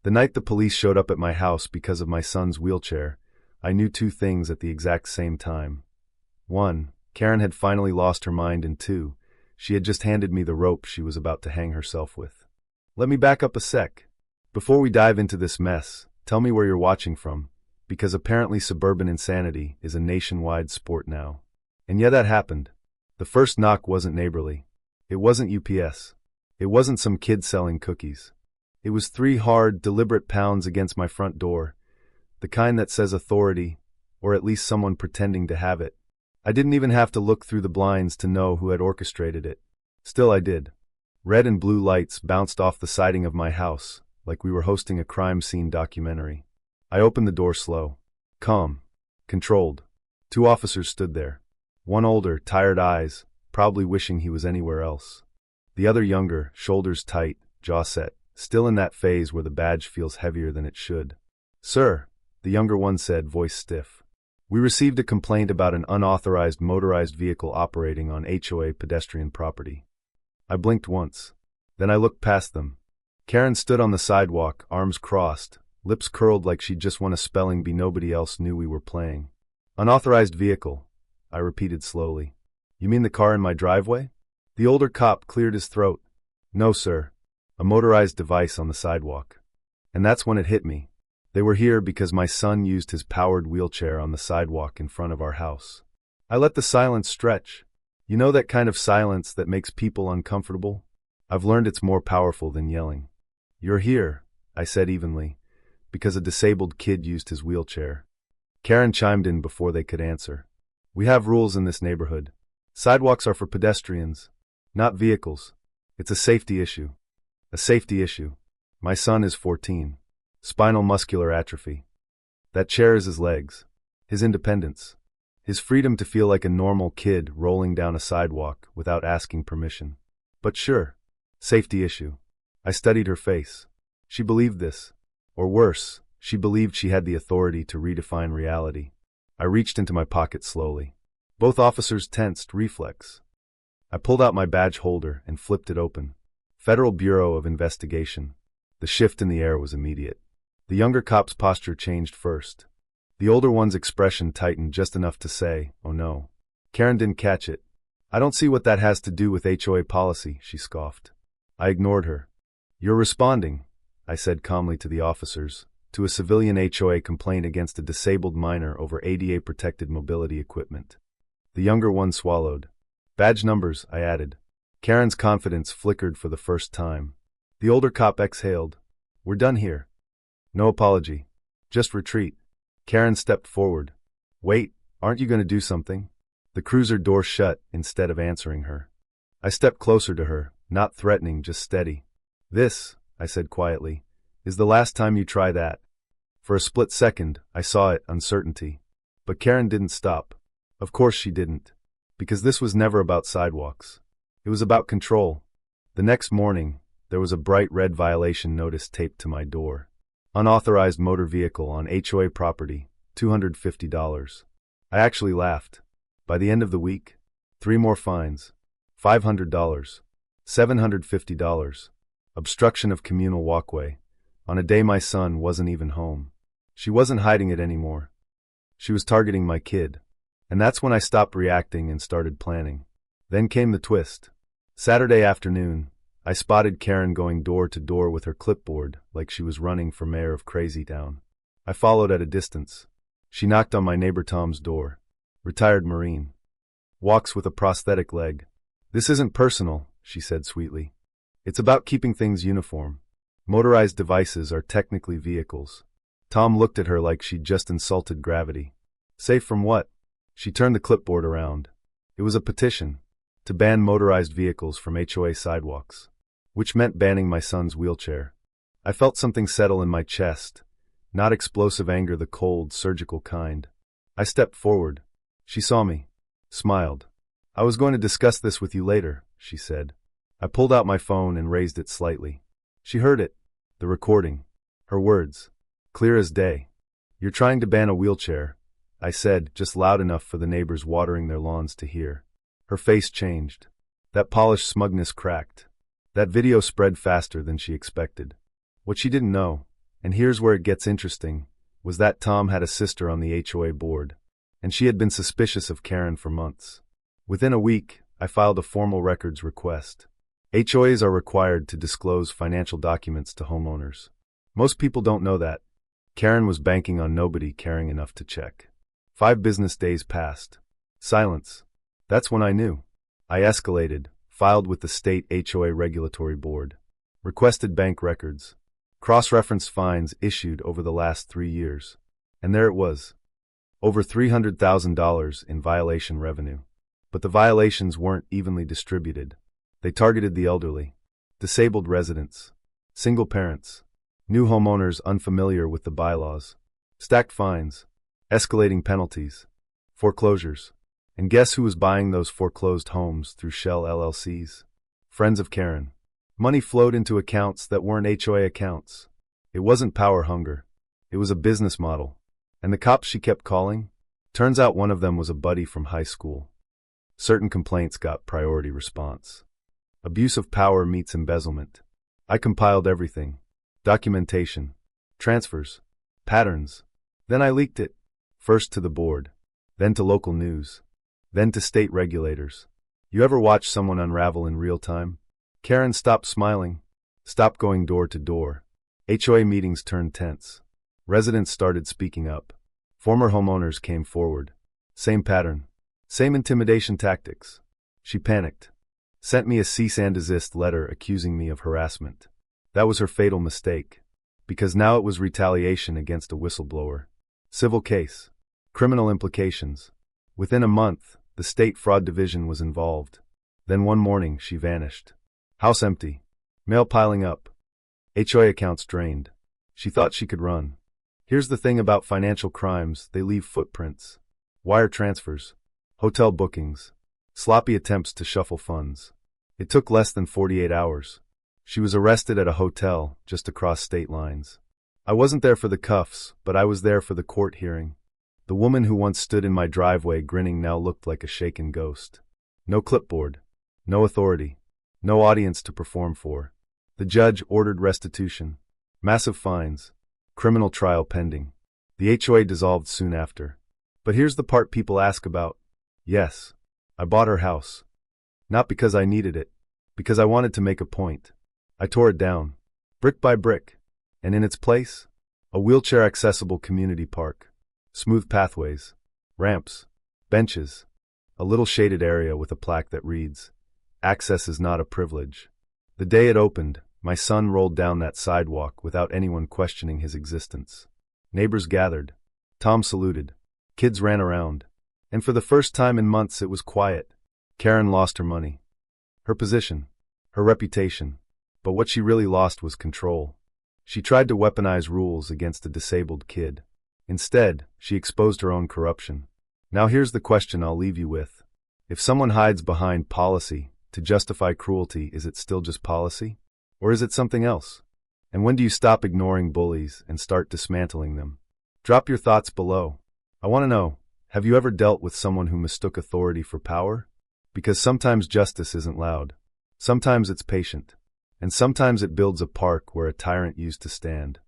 The night the police showed up at my house because of my son's wheelchair, I knew two things at the exact same time. 1. Karen had finally lost her mind, and 2. She had just handed me the rope she was about to hang herself with. Let me back up a sec. Before we dive into this mess, tell me where you're watching from, because apparently suburban insanity is a nationwide sport now. And yeah, that happened. The first knock wasn't neighborly. It wasn't UPS. It wasn't some kid selling cookies. It was 3 hard, deliberate pounds against my front door, the kind that says authority, or at least someone pretending to have it. I didn't even have to look through the blinds to know who had orchestrated it. Still, I did. Red and blue lights bounced off the siding of my house, like we were hosting a crime scene documentary. I opened the door slow. Calm. Controlled. 2 officers stood there. One older, tired eyes, probably wishing he was anywhere else. The other younger, shoulders tight, jaw set, still in that phase where the badge feels heavier than it should. Sir, the younger one said, voice stiff. We received a complaint about an unauthorized motorized vehicle operating on HOA pedestrian property. I blinked once. Then I looked past them. Karen stood on the sidewalk, arms crossed, lips curled like she'd just won a spelling bee nobody else knew we were playing. Unauthorized vehicle, I repeated slowly. You mean the car in my driveway? The older cop cleared his throat. No, sir. A motorized device on the sidewalk. And that's when it hit me. They were here because my son used his powered wheelchair on the sidewalk in front of our house. I let the silence stretch. You know that kind of silence that makes people uncomfortable? I've learned it's more powerful than yelling. You're here, I said evenly, because a disabled kid used his wheelchair. Karen chimed in before they could answer. We have rules in this neighborhood. Sidewalks are for pedestrians, not vehicles. It's a safety issue. A safety issue. My son is 14. Spinal muscular atrophy. That chair is his legs. His independence. His freedom to feel like a normal kid rolling down a sidewalk without asking permission. But sure. Safety issue. I studied her face. She believed this. Or worse, she believed she had the authority to redefine reality. I reached into my pocket slowly. Both officers tensed, reflex. I pulled out my badge holder and flipped it open. Federal Bureau of Investigation. The shift in the air was immediate. The younger cop's posture changed first. The older one's expression tightened just enough to say, oh no. Karen didn't catch it. I don't see what that has to do with HOA policy, she scoffed. I ignored her. You're responding, I said calmly to the officers, to a civilian HOA complaint against a disabled minor over ADA-protected mobility equipment. The younger one swallowed. Badge numbers, I added. Karen's confidence flickered for the first time. The older cop exhaled. We're done here. No apology. Just retreat. Karen stepped forward. Wait, aren't you going to do something? The cruiser door shut instead of answering her. I stepped closer to her, not threatening, just steady. This, I said quietly, is the last time you try that. For a split second, I saw it, uncertainty. But Karen didn't stop. Of course she didn't. Because this was never about sidewalks. It was about control. The next morning, there was a bright red violation notice taped to my door. Unauthorized motor vehicle on HOA property, $250. I actually laughed. By the end of the week, 3 more fines. $500. $750. Obstruction of communal walkway. On a day my son wasn't even home. She wasn't hiding it anymore. She was targeting my kid. And that's when I stopped reacting and started planning. Then came the twist. Saturday afternoon, I spotted Karen going door to door with her clipboard like she was running for mayor of Crazy Town. I followed at a distance. She knocked on my neighbor Tom's door. Retired Marine. Walks with a prosthetic leg. This isn't personal, she said sweetly. It's about keeping things uniform. Motorized devices are technically vehicles. Tom looked at her like she'd just insulted gravity. Safe from what? She turned the clipboard around. It was a petition to ban motorized vehicles from HOA sidewalks, which meant banning my son's wheelchair. I felt something settle in my chest, not explosive anger, the cold, surgical kind. I stepped forward. She saw me, smiled. I was going to discuss this with you later, she said. I pulled out my phone and raised it slightly. She heard it, the recording, her words, clear as day. You're trying to ban a wheelchair, I said, just loud enough for the neighbors watering their lawns to hear. Her face changed. That polished smugness cracked. That video spread faster than she expected. What she didn't know, And here's where it gets interesting, was that Tom had a sister on the HOA board, and she had been suspicious of Karen for months. Within a week, I filed a formal records request. HOAs are required to disclose financial documents to homeowners. Most people don't know that. Karen was banking on nobody caring enough to check. 5 business days passed. Silence. That's when I knew. I escalated, filed with the state HOA regulatory board, requested bank records, cross-referenced fines issued over the last 3 years. And there it was. Over $300,000 in violation revenue. But the violations weren't evenly distributed. They targeted the elderly, disabled residents, single parents, new homeowners unfamiliar with the bylaws, stacked fines, escalating penalties, foreclosures. And guess who was buying those foreclosed homes through shell LLCs? Friends of Karen. Money flowed into accounts that weren't HOA accounts. It wasn't power hunger. It was a business model. And the cops she kept calling? Turns out one of them was a buddy from high school. Certain complaints got priority response. Abuse of power meets embezzlement. I compiled everything. Documentation, transfers, patterns. Then I leaked it. First to the board, then to local news, then to state regulators. You ever watch someone unravel in real time? Karen stopped smiling, stopped going door to door. HOA meetings turned tense. Residents started speaking up. Former homeowners came forward. Same pattern, same intimidation tactics. She panicked. Sent me a cease and desist letter accusing me of harassment. That was her fatal mistake, because now it was retaliation against a whistleblower. Civil case. Criminal implications. Within a month, the state fraud division was involved. Then one morning, she vanished. House empty. Mail piling up. HOA accounts drained. She thought she could run. Here's the thing about financial crimes, they leave footprints. Wire transfers. Hotel bookings. Sloppy attempts to shuffle funds. It took less than 48 hours. She was arrested at a hotel just across state lines. I wasn't there for the cuffs, but I was there for the court hearing. The woman who once stood in my driveway grinning now looked like a shaken ghost. No clipboard. No authority. No audience to perform for. The judge ordered restitution. Massive fines. Criminal trial pending. The HOA dissolved soon after. But here's the part people ask about. Yes, I bought her house. Not because I needed it, because I wanted to make a point. I tore it down, brick by brick, and in its place, a wheelchair-accessible community park, smooth pathways, ramps, benches, a little shaded area with a plaque that reads, "Access is not a privilege." The day it opened, my son rolled down that sidewalk without anyone questioning his existence. Neighbors gathered. Tom saluted. Kids ran around. And for the first time in months it was quiet. Karen lost her money, her position, her reputation, but what she really lost was control. She tried to weaponize rules against a disabled kid. Instead, she exposed her own corruption. Now here's the question I'll leave you with. If someone hides behind policy to justify cruelty, is it still just policy? Or is it something else? And when do you stop ignoring bullies and start dismantling them? Drop your thoughts below. I want to know, have you ever dealt with someone who mistook authority for power? Because sometimes justice isn't loud. Sometimes it's patient. And sometimes it builds a park where a tyrant used to stand.